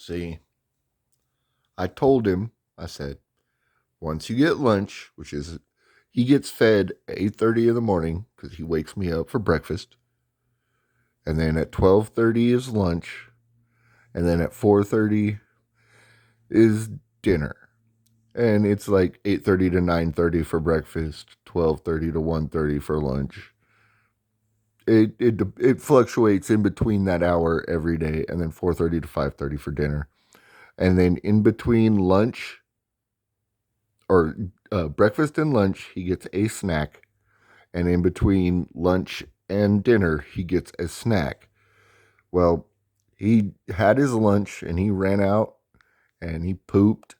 See, I told him, I said, once you get lunch, which is he gets fed at 8:30 in the morning because he wakes me up for breakfast, and then at 12:30 is lunch, and then at 4:30 is dinner. And it's like 8:30 to 9:30 for breakfast, 12:30 to 1:30 for lunch. It fluctuates in between that hour every day, and then 4:30 to 5:30 for dinner. And then in between lunch or breakfast and lunch, he gets a snack. And in between lunch and dinner, he gets a snack. Well, he had his lunch and he ran out and he pooped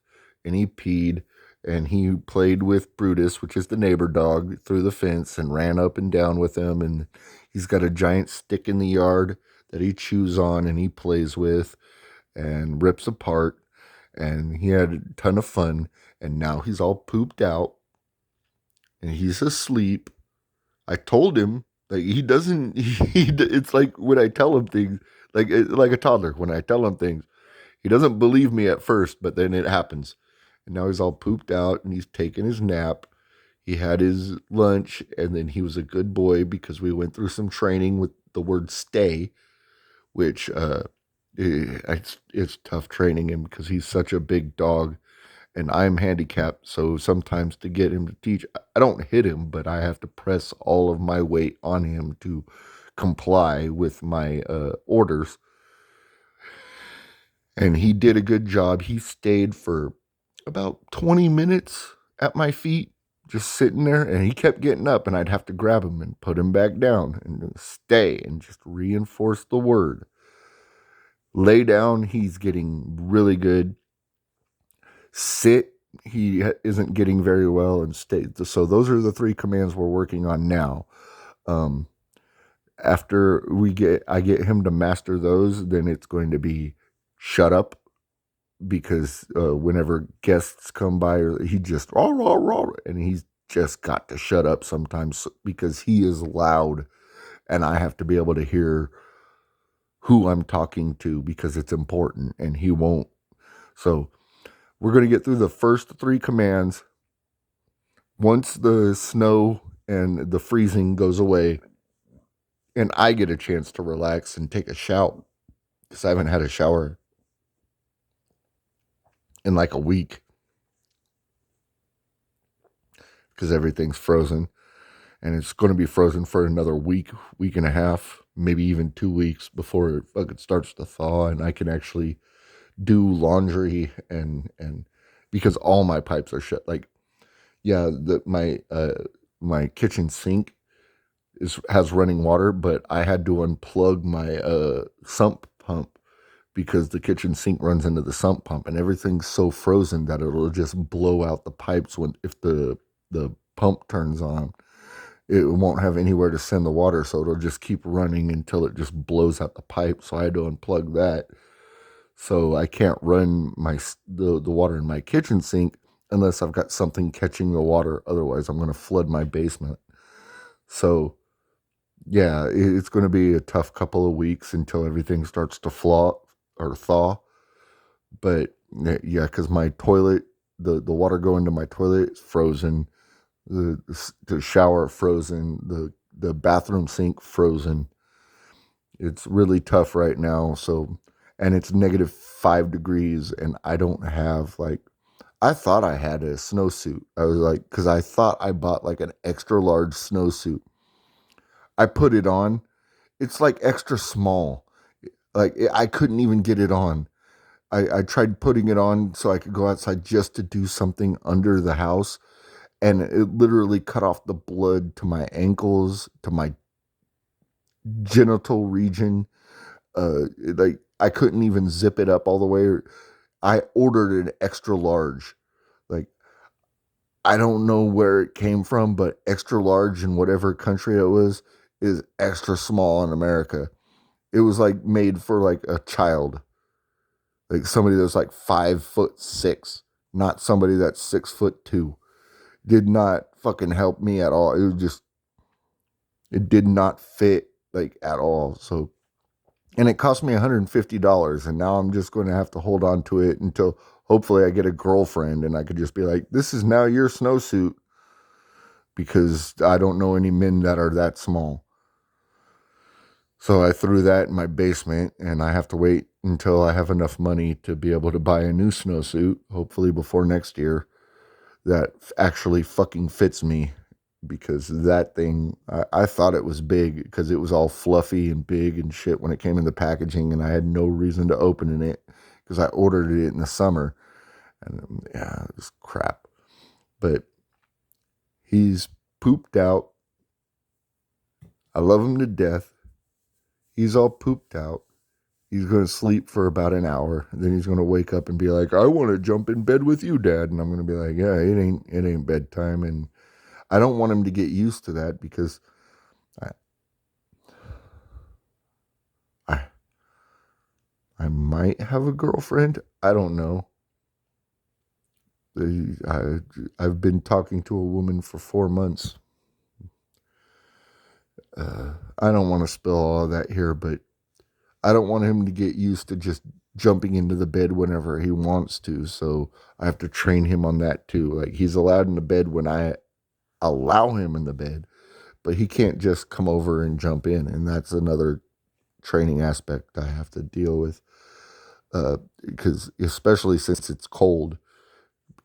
and he peed and he played with Brutus, which is the neighbor dog, through the fence and ran up and down with him. And he's got a giant stick in the yard that he chews on and he plays with and rips apart. And he had a ton of fun. And now he's all pooped out and he's asleep. I told him like he doesn't. It's like when I tell him things, like a toddler. When I tell him things, he doesn't believe me at first, but then it happens. And now he's all pooped out and he's taking his nap. He had his lunch and then he was a good boy because we went through some training with the word stay, which it's tough training him because he's such a big dog and I'm handicapped. So sometimes to get him to teach, I don't hit him, but I have to press all of my weight on him to comply with my orders. And he did a good job. He stayed for about 20 minutes at my feet, just sitting there, and he kept getting up, and I'd have to grab him and put him back down and stay and just reinforce the word. Lay down, he's getting really good. Sit, he isn't getting very well, and stay. So those are the three commands we're working on now. Um, After I get him to master those, then it's going to be shut up because whenever guests come by, he just rah rah rah, and he's just got to shut up sometimes because he is loud, and I have to be able to hear who I'm talking to because it's important, and he won't. So we're going to get through the first three commands. Once the snow and the freezing goes away, and I get a chance to relax and take a shower because I haven't had a shower in like a week because everything's frozen. And it's going to be frozen for another week, week and a half, maybe even 2 weeks before it fucking starts to thaw, and I can actually do laundry and because all my pipes are shut. Like, yeah, my kitchen sink has running water, but I had to unplug my sump pump because the kitchen sink runs into the sump pump, and everything's so frozen that it'll just blow out the pipes when if the pump turns on. It won't have anywhere to send the water, so it'll just keep running until it just blows out the pipe. So I had to unplug that. So I can't run the water in my kitchen sink unless I've got something catching the water. Otherwise, I'm going to flood my basement. So yeah, it's going to be a tough couple of weeks until everything starts to thaw. But yeah, because my toilet, the water going to my toilet is frozen. The shower frozen, the bathroom sink frozen. It's really tough right now. So, and it's -5 degrees, and I don't have like. I thought I had a snowsuit. I was like, because I thought I bought like an extra large snowsuit. I put it on. It's like extra small. Like I couldn't even get it on. I tried putting it on so I could go outside just to do something under the house, and it literally cut off the blood to my ankles, to my genital region. Like I couldn't even zip it up all the way. I ordered an extra large. Like I don't know where it came from, but extra large in whatever country it was is extra small in America. It was like made for like a child, like somebody that's like 5'6", not somebody that's 6'2". Did not fucking help me at all. It did not fit like at all. So And it cost me $150. And now I'm just going to have to hold on to it until hopefully I get a girlfriend and I could just be like, this is now your snowsuit, because I don't know any men that are that small. So I threw that in my basement, and I have to wait until I have enough money to be able to buy a new snowsuit, hopefully before next year, that actually fucking fits me. Because that thing, I thought it was big because it was all fluffy and big and shit when it came in the packaging, and I had no reason to open it because I ordered it in the summer. And yeah, it was crap. But he's pooped out. I love him to death. He's all pooped out. He's going to sleep for about an hour. And then he's going to wake up and be like, I want to jump in bed with you, Dad. And I'm going to be like, yeah, it ain't bedtime. And I don't want him to get used to that because I, I, I might have a girlfriend. I don't know. I've been talking to a woman for 4 months. I don't want to spill all of that here, but I don't want him to get used to just jumping into the bed whenever he wants to. So I have to train him on that too. Like, he's allowed in the bed when I allow him in the bed, but he can't just come over and jump in. And that's another training aspect I have to deal with. Because especially since it's cold,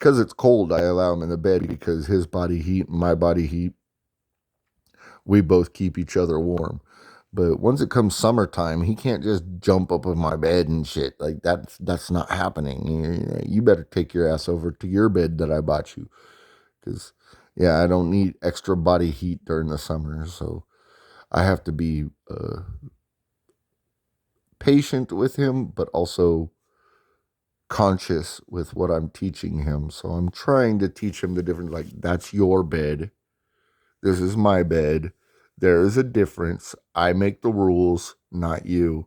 I allow him in the bed because his body heat and my body heat, we both keep each other warm. But once it comes summertime, he can't just jump up in my bed and shit. Like, that's not happening. You better take your ass over to your bed that I bought you, because yeah, I don't need extra body heat during the summer. So I have to be patient with him, but also conscious with what I'm teaching him. So I'm trying to teach him the difference. Like, that's your bed. This is my bed. There is a difference. I make the rules, not you.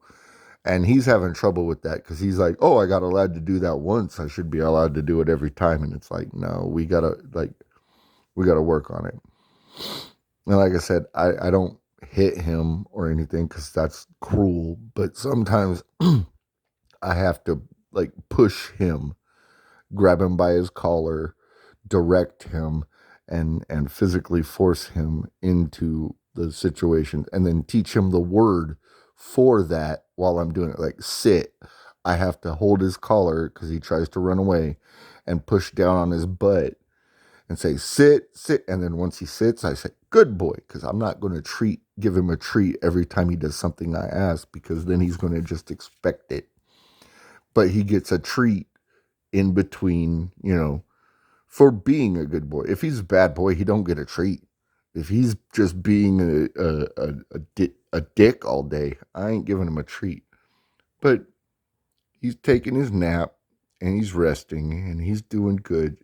And he's having trouble with that because he's like, oh, I got allowed to do that once. I should be allowed to do it every time. And it's like, no, we gotta work on it. And like I said, I don't hit him or anything because that's cruel. But sometimes I have to like push him, grab him by his collar, direct him, and physically force him into the situation, and then teach him the word for that while I'm doing it. Like, sit. I have to hold his collar because he tries to run away, and push down on his butt and say, sit, sit. And then once he sits, I say, good boy, because I'm not going to give him a treat every time he does something I ask, because then he's going to just expect it. But he gets a treat in between, for being a good boy. If he's a bad boy, he don't get a treat. If he's just being a dick all day, I ain't giving him a treat. But he's taking his nap, and he's resting, and he's doing good.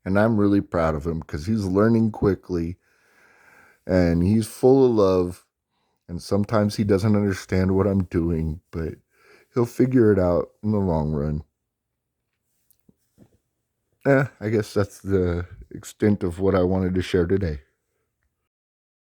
And I'm really proud of him because he's learning quickly, and he's full of love. And sometimes he doesn't understand what I'm doing, but he'll figure it out in the long run. I guess that's the extent of what I wanted to share today.